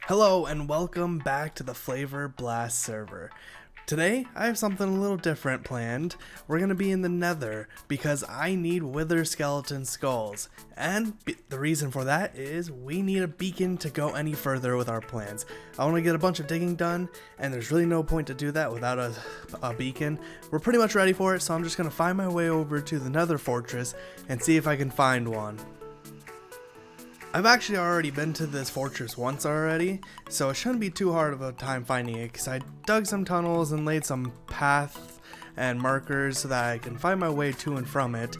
Hello and welcome back to the Flavor Blast server. Today I have something a little different planned. We're going to be in the Nether because I need wither skeleton skulls, and the reason for that is we need a beacon to go any further with our plans. I want to get a bunch of digging done, and there's really no point to do that without a beacon. We're pretty much ready for it, so I'm just going to find my way over to the Nether fortress and see if I can find one. I've actually already been to this fortress once already, so it shouldn't be too hard of a time finding it because I dug some tunnels and laid some paths and markers so that I can find my way to and from it.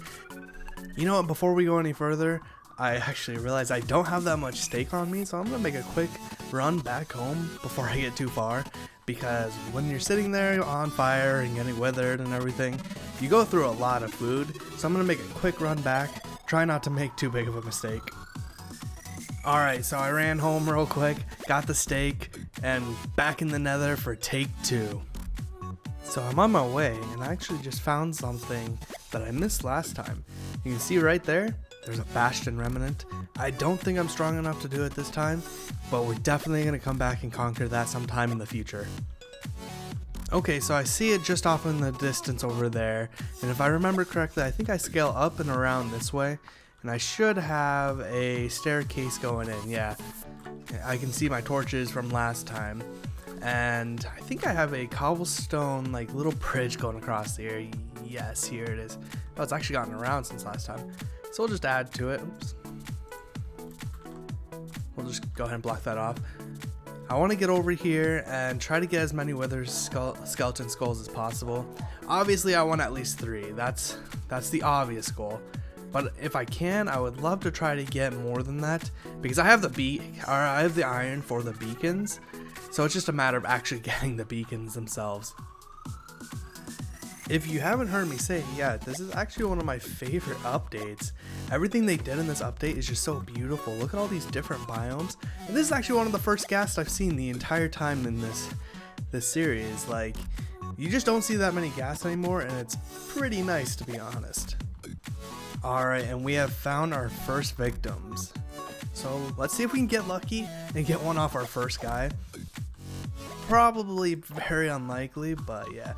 You know what, before we go any further, I actually realized I don't have that much steak on me, so I'm going to make a quick run back home before I get too far, because when you're sitting there on fire and getting withered and everything, you go through a lot of food, so I'm going to make a quick run back, try not to make too big of a mistake. Alright, so I ran home real quick, got the steak, and back in the Nether for take 2. So I'm on my way, and I actually just found something that I missed last time. You can see right there, there's a Bastion remnant. I don't think I'm strong enough to do it this time, but we're definitely going to come back and conquer that sometime in the future. Okay, so I see it just off in the distance over there, and if I remember correctly, I think I scale up and around this way. And I should have a staircase going in, yeah. I can see my torches from last time. And I think I have a cobblestone, like, little bridge going across here. Yes, here it is. Oh, it's actually gotten around since last time. So we'll just add to it. Oops. We'll just go ahead and block that off. I want to get over here and try to get as many wither skeleton skulls as possible. Obviously, I want at least 3. That's the obvious goal. But if I can, I would love to try to get more than that, because I have the iron for the beacons, so it's just a matter of actually getting the beacons themselves. If you haven't heard me say it yet, this is actually one of my favorite updates. Everything they did in this update is just so beautiful. Look at all these different biomes, and this is actually one of the first ghasts I've seen the entire time in this series. Like, you just don't see that many ghasts anymore, and it's pretty nice, to be honest. Alright, and we have found our first victims. So let's see if we can get lucky and get one off our first guy. Probably very unlikely, but yeah.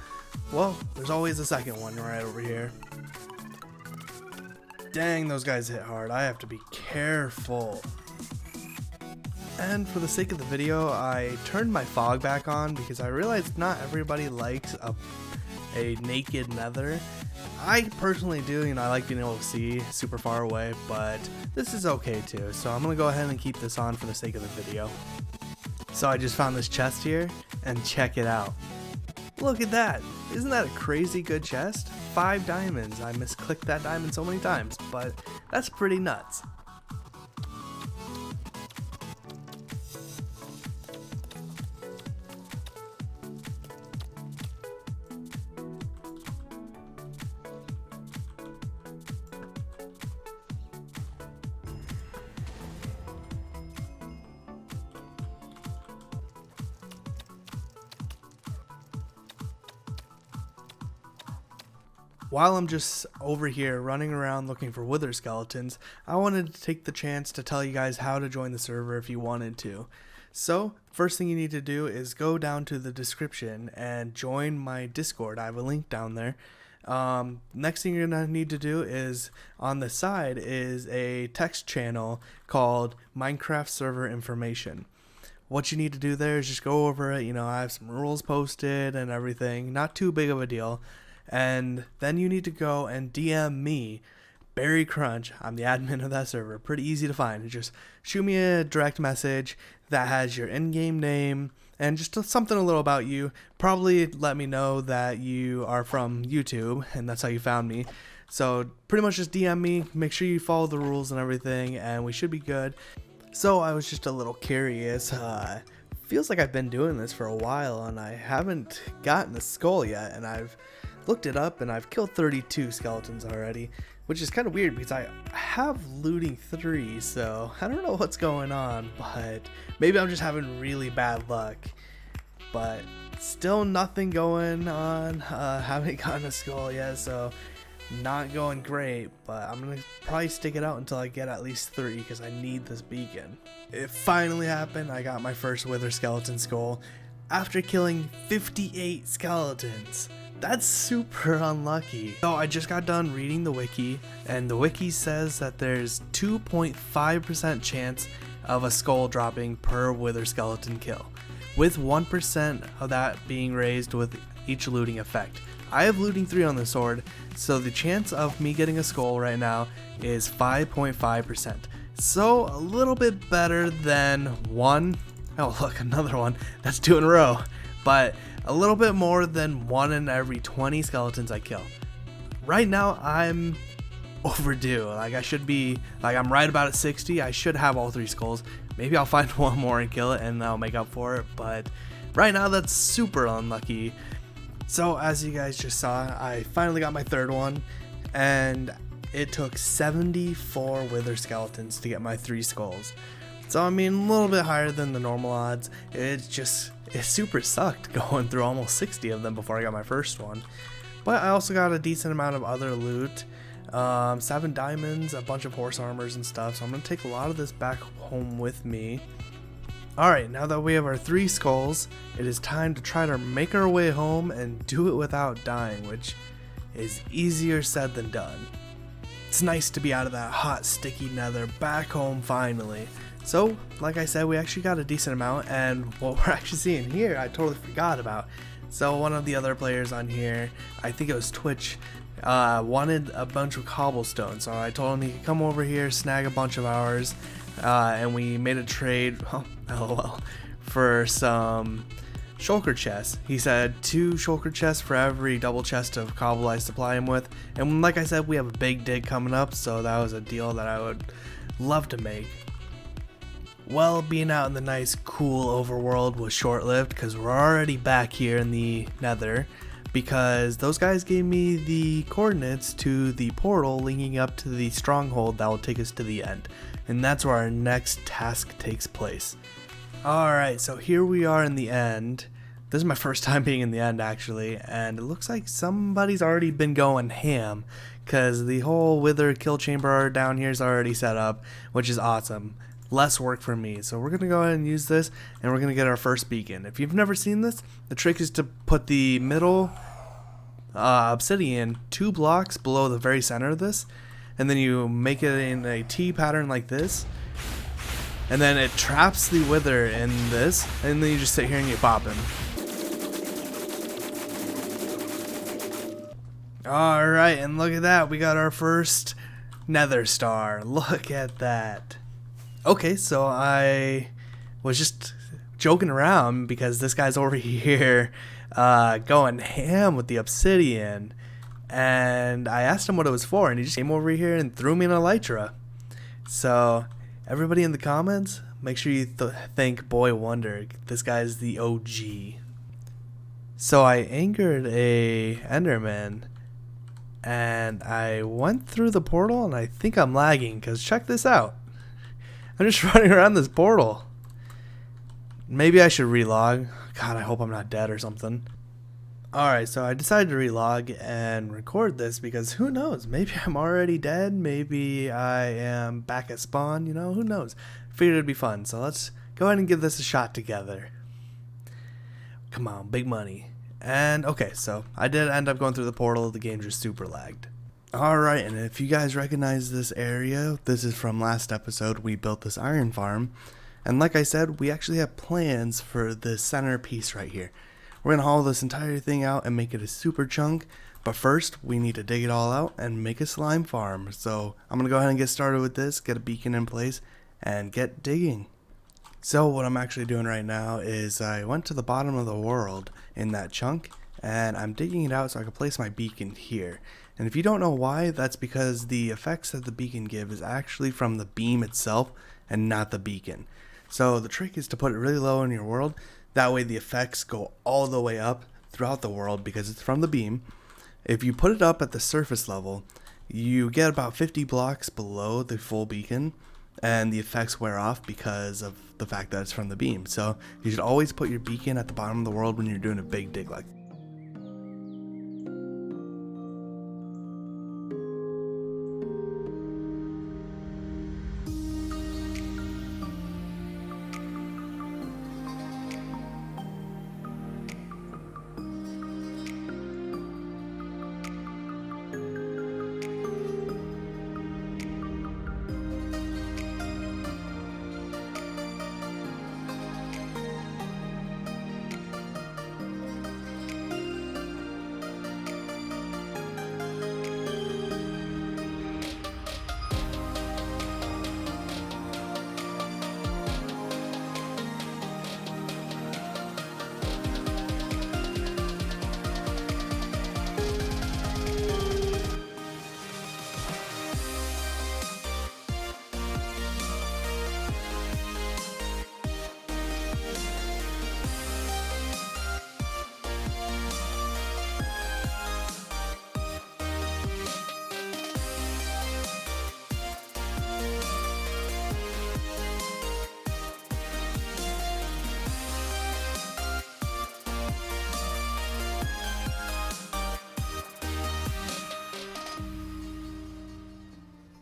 Well, there's always a second one right over here. Dang, those guys hit hard. I have to be careful. And for the sake of the video, I turned my fog back on because I realized not everybody likes a naked Nether. I personally do, I like being able to see super far away, but this is okay too, so I'm gonna go ahead and keep this on for the sake of the video. So I just found this chest here, and check it out. Look at that! Isn't that a crazy good chest? 5 diamonds. I misclicked that diamond so many times, but that's pretty nuts. While I'm just over here running around looking for wither skeletons, I wanted to take the chance to tell you guys how to join the server if you wanted to. So, first thing you need to do is go down to the description and join my Discord. I have a link down there. Next thing you're going to need to do is, on the side is a text channel called Minecraft Server Information. What you need to do there is just go over it. I have some rules posted and everything. Not too big of a deal. And then you need to go and DM me, BerryCrunch. I'm the admin of that server. Pretty easy to find. Just shoot me a direct message that has your in-game name and just something a little about you. Probably let me know that you are from YouTube and that's how you found me. So pretty much just DM me. Make sure you follow the rules and everything, and we should be good. So I was just a little curious. Feels like I've been doing this for a while and I haven't gotten a skull yet, and I've looked it up and I've killed 32 skeletons already, which is kind of weird because I have looting 3, so I don't know what's going on, but maybe I'm just having really bad luck. But still nothing going on, haven't gotten a skull yet, so Not going great, but I'm gonna probably stick it out until I get at least 3 because I need this beacon. It finally happened. I got my first wither skeleton skull after killing 58 skeletons. That's super unlucky. So I just got done reading the wiki, and the wiki says that there's 2.5% chance of a skull dropping per wither skeleton kill, with 1% of that being raised with each looting effect. I have looting 3 on the sword, so the chance of me getting a skull right now is 5.5%. So a little bit better than 1. Oh look, another one. That's 2 in a row. But a little bit more than 1 in every 20 skeletons I kill. Right now I'm overdue. Like I should be, like I'm right about at 60. I should have all 3 skulls. Maybe I'll find one more and kill it and I'll make up for it. But right now that's super unlucky. So as you guys just saw, I finally got my 3rd one, and it took 74 wither skeletons to get my 3 skulls. So I mean, a little bit higher than the normal odds. It super sucked going through almost 60 of them before I got my first one. But I also got a decent amount of other loot, 7 diamonds, a bunch of horse armors and stuff. So I'm gonna take a lot of this back home with me. Alright, now that we have our 3 skulls, it is time to try to make our way home and do it without dying, which is easier said than done. It's nice to be out of that hot, sticky nether, back home finally. So, like I said, we actually got a decent amount, and what we're actually seeing here, I totally forgot about. So one of the other players on here, I think it was Twitch, wanted a bunch of cobblestone, so I told him he could come over here, snag a bunch of ours, and we made a trade, oh, lol, for some shulker chests. He said 2 shulker chests for every double chest of cobble I supply him with, and like I said, we have a big dig coming up, so that was a deal that I would love to make. Well, being out in the nice, cool overworld was short-lived because we're already back here in the Nether, because those guys gave me the coordinates to the portal linking up to the stronghold that will take us to the end, and that's where our next task takes place. Alright, so here we are in the end. This is my first time being in the end actually, and it looks like somebody's already been going ham, because the whole wither kill chamber down here is already set up, which is awesome. Less work for me. So we're going to go ahead and use this, and we're going to get our first beacon. If you've never seen this, the trick is to put the middle obsidian 2 blocks below the very center of this, and then you make it in a T pattern like this, and then it traps the wither in this, and then you just sit here and get popping. Alright, and look at that, we got our first nether star. Look at that. Okay, so I was just joking around because this guy's over here going ham with the obsidian, and I asked him what it was for, and he just came over here and threw me an elytra. So everybody in the comments, make sure you thank Boy Wonder. This guy's the OG. So I angered a enderman, and I went through the portal, and I think I'm lagging because check this out. I'm just running around this portal. Maybe I should relog. God, I hope I'm not dead or something. Alright, so I decided to relog and record this because who knows? Maybe I'm already dead. Maybe I am back at spawn. You know, who knows? Figured it'd be fun. So let's go ahead and give this a shot together. Come on, big money. And okay, so I did end up going through the portal. The game just super lagged. Alright, and if you guys recognize this area, this is from last episode. We built this iron farm, and like I said, we actually have plans for the centerpiece right here. We're going to haul this entire thing out and make it a super chunk, but first we need to dig it all out and make a slime farm. So I'm going to go ahead and get started with this, get a beacon in place, and get digging. So what I'm actually doing right now is I went to the bottom of the world in that chunk, and I'm digging it out so I can place my beacon here. And if you don't know why, that's because the effects that the beacon gives is actually from the beam itself and not the beacon. So the trick is to put it really low in your world, that way the effects go all the way up throughout the world because it's from the beam. If you put it up at the surface level, you get about 50 blocks below the full beacon, and the effects wear off because of the fact that it's from the beam. So you should always put your beacon at the bottom of the world when you're doing a big dig like that.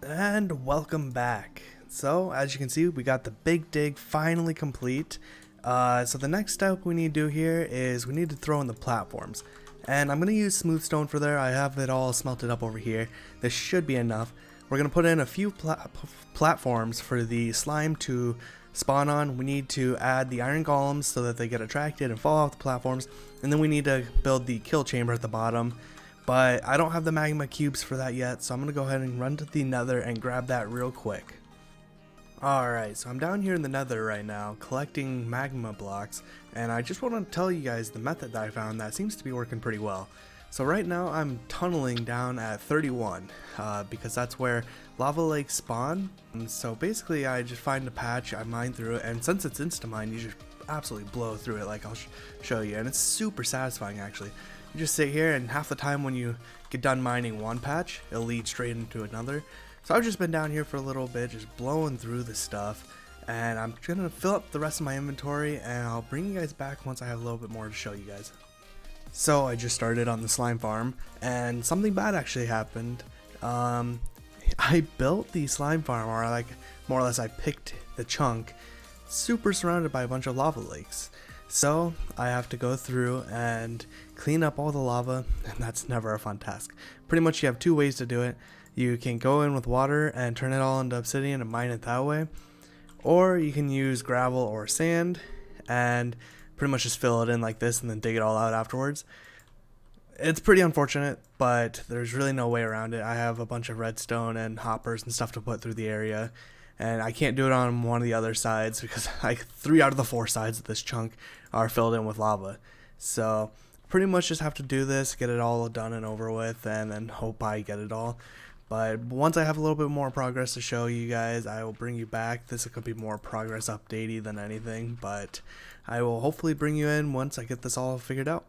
And welcome back. So as you can see, we got the big dig finally complete. So the next step we need to do here is we need to throw in the platforms. And I'm going to use smooth stone for there. I have it all smelted up over here. This should be enough. We're going to put in a few platforms for the slime to spawn on. We need to add the iron golems so that they get attracted and fall off the platforms. And then we need to build the kill chamber at the bottom. But I don't have the magma cubes for that yet, so I'm going to go ahead and run to the nether and grab that real quick. Alright, so I'm down here in the nether right now collecting magma blocks, and I just want to tell you guys the method that I found that seems to be working pretty well. So right now I'm tunneling down at 31 because that's where lava lakes spawn. And so basically I just find a patch, I mine through it, and since it's insta-mine you just absolutely blow through it like I'll show you, and it's super satisfying actually. You just sit here, and half the time when you get done mining one patch, it'll lead straight into another. So I've just been down here for a little bit, just blowing through the stuff, and I'm gonna fill up the rest of my inventory, and I'll bring you guys back once I have a little bit more to show you guys. So I just started on the slime farm, and something bad actually happened. I built the slime farm, or like more or less I picked the chunk, super surrounded by a bunch of lava lakes. So I have to go through and clean up all the lava, and that's never a fun task. Pretty much you have two ways to do it. You can go in with water and turn it all into obsidian and mine it that way, or you can use gravel or sand and pretty much just fill it in like this and then dig it all out afterwards. It's pretty unfortunate, but there's really no way around it. I have a bunch of redstone and hoppers and stuff to put through the area, and I can't do it on one of the other sides because like 3 out of the 4 sides of this chunk are filled in with lava. So pretty much just have to do this, get it all done and over with, and then hope I get it all. But once I have a little bit more progress to show you guys, I will bring you back. This could be more progress updatey than anything, but I will hopefully bring you in once I get this all figured out.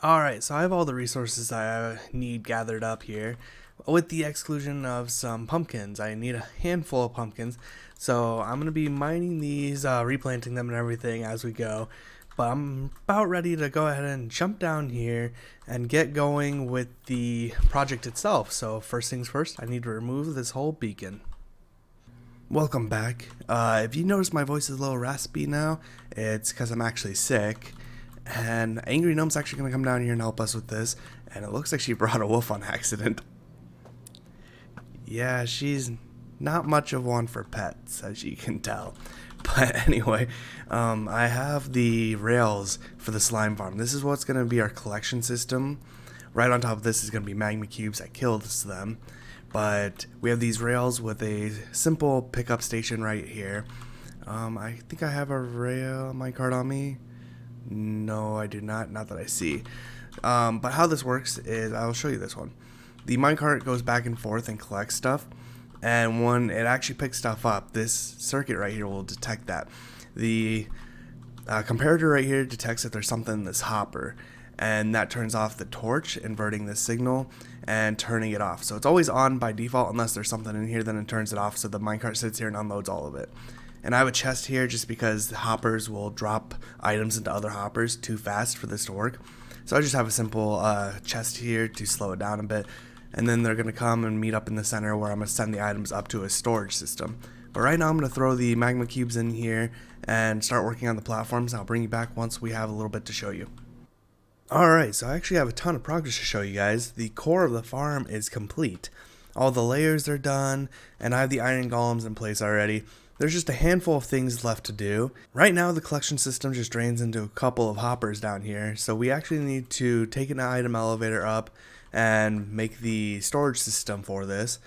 Alright, so I have all the resources I need gathered up here, with the exclusion of some pumpkins. I need a handful of pumpkins, so I'm going to be mining these, replanting them and everything as we go. But I'm about ready to go ahead and jump down here and get going with the project itself. So first things first, I need to remove this whole beacon. Welcome back. If you notice my voice is a little raspy now, it's because I'm actually sick. And Angry Gnome's actually going to come down here and help us with this. And it looks like she brought a wolf on accident. Yeah, she's not much of one for pets, as you can tell. But anyway, I have the rails for the slime farm. This is what's going to be our collection system. Right on top of this is going to be magma cubes. I killed them. But we have these rails with a simple pickup station right here. I think I have a rail minecart on me. No, I do not. Not that I see. But how this works is, I'll show you this one. The minecart goes back and forth and collects stuff. And when it actually picks stuff up, this circuit right here will detect that. The comparator right here detects that there's something in this hopper, and that turns off the torch, inverting the signal and turning it off. So it's always on by default unless there's something in here, then it turns it off, so the minecart sits here and unloads all of it. And I have a chest here just because the hoppers will drop items into other hoppers too fast for this to work. So I just have a simple chest here to slow it down a bit. And then they're going to come and meet up in the center where I'm going to send the items up to a storage system. But right now I'm going to throw the magma cubes in here and start working on the platforms. I'll bring you back once we have a little bit to show you. Alright, so I actually have a ton of progress to show you guys. The core of the farm is complete. All the layers are done, and I have the iron golems in place already. There's just a handful of things left to do. Right now the collection system just drains into a couple of hoppers down here, so we actually need to take an item elevator up and make the storage system for this,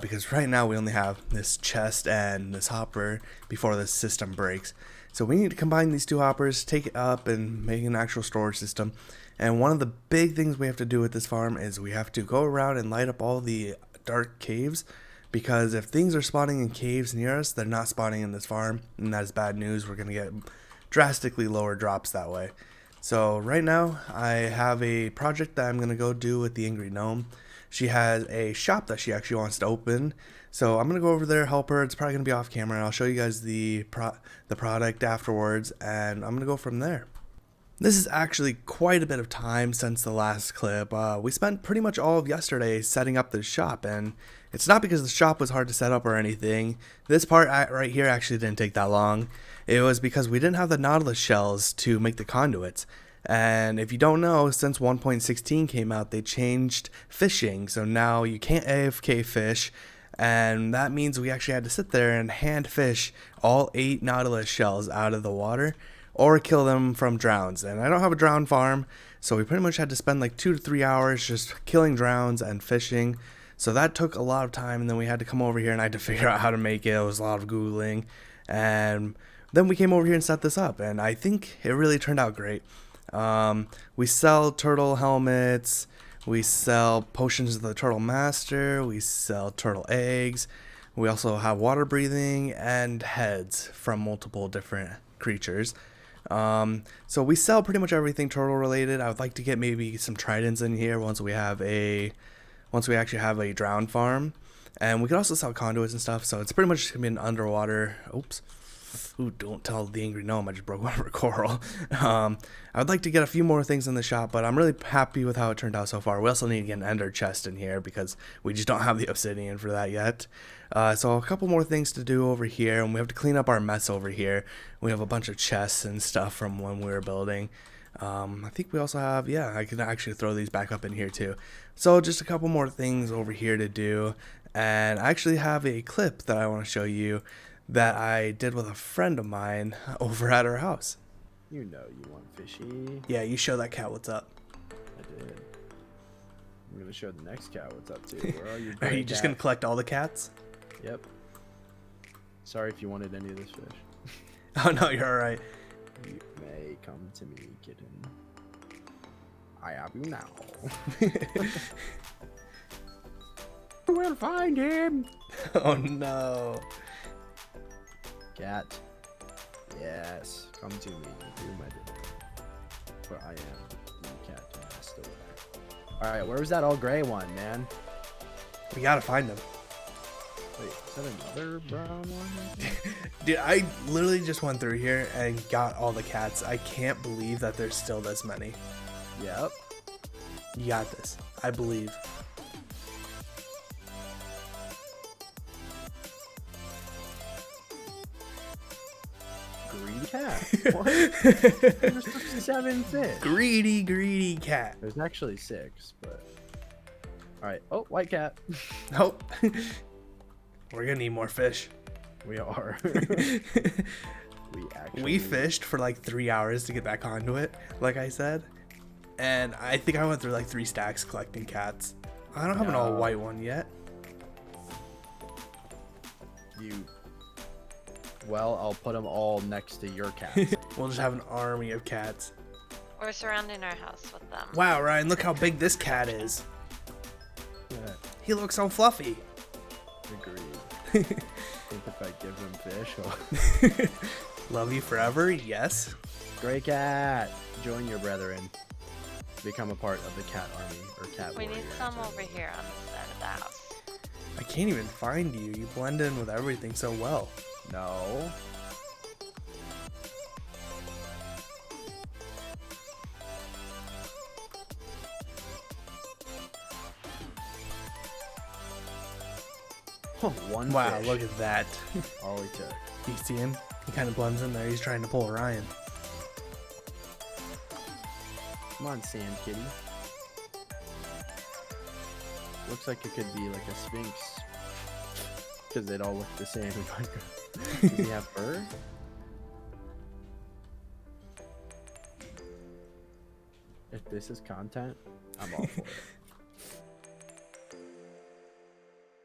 because right now we only have this chest and this hopper before this system breaks. So we need to combine these two hoppers, take it up, and make an actual storage system. And one of the big things we have to do with this farm is we have to go around and light up all the dark caves, because if things are spawning in caves near us, they're not spawning in this farm, and that is bad news. We're going to get drastically lower drops that way. So right now I have a project that I'm going to go do with the Angry Gnome. She has a shop that she actually wants to open. So I'm going to go over there, help her. It's probably going to be off camera. I'll show you guys the product afterwards, and I'm going to go from there. This is actually quite a bit of time since the last clip. We spent pretty much all of yesterday setting up this shop, and it's not because the shop was hard to set up or anything. This part right here actually didn't take that long. It was because we didn't have the Nautilus shells to make the conduits. And if you don't know, since 1.16 came out, they changed fishing, so now you can't AFK fish, and that means we actually had to sit there and hand fish all 8 Nautilus shells out of the water, or kill them from drowns. And I don't have a drown farm, so we pretty much had to spend like 2 to 3 hours just killing drowns and fishing. So that took a lot of time, and then we had to come over here and I had to figure out how to make it. It was a lot of Googling, and then we came over here and set this up, and I think it really turned out great. We sell turtle helmets, we sell potions of the turtle master, we sell turtle eggs, we also have water breathing and heads from multiple different creatures. So we sell pretty much everything turtle related. I would like to get maybe some tridents in here once we actually have a drown farm, and we could also sell conduits and stuff. So it's pretty much gonna be an underwater. Oops. Ooh, don't tell the angry gnome I just broke one of her coral. I would like to get a few more things in the shop, but I'm really happy with how it turned out so far. We also need to get an ender chest in here because we just don't have the obsidian for that yet. So a couple more things to do over here, and we have to clean up our mess over here. We have a bunch of chests and stuff from when we were building. I think we also have, yeah, I can actually throw these back up in here too. So just a couple more things over here to do, and I actually have a clip that I want to show you that I did with a friend of mine over at her house. You know you want fishy. Yeah, you show that cat what's up. I did. I'm gonna show the next cat what's up too. Where are you? Are you just gonna collect all the cats? Yep. Sorry if you wanted any of this fish. Oh no, you're alright. You may come to me, kitten. I have you now. We'll find him. Oh no. Cat. Yes. Come to me. Do my bidding. For I am the cat master. Alright, where was that all gray one, man? We gotta find him. Wait, is that another brown one? Dude, I literally just went through here and got all the cats. I can't believe that there's still this many. Yep. You got this. I believe. Greedy cat. What? There's 7 fish. Greedy cat. There's actually 6, but... Alright. Oh, white cat. Nope. We're gonna need more fish. We are. We fished for like 3 hours to get that conduit, like I said. And I think I went through like 3 stacks collecting cats. I don't have an all white one yet. Well, I'll put them all next to your cats. We'll just have an army of cats. We're surrounding our house with them. Wow, Ryan, look how big this cat is. Yeah. He looks so fluffy. Agreed. I think if I give him fish, Love you forever, yes. Gray cat, join your brethren. Become a part of the cat army, or cat We warrior. need some over here on this side of the house. I can't even find you. You blend in with everything so well. No. One Wow, fish. look at that. All he took. You see him? He kind of blends in there. He's trying to pull Ryan. Come on, sand kitty. Looks like it could be like a sphinx. Because they'd all look the same in Minecraft. Does he have fur? If this is content, I'm all for it.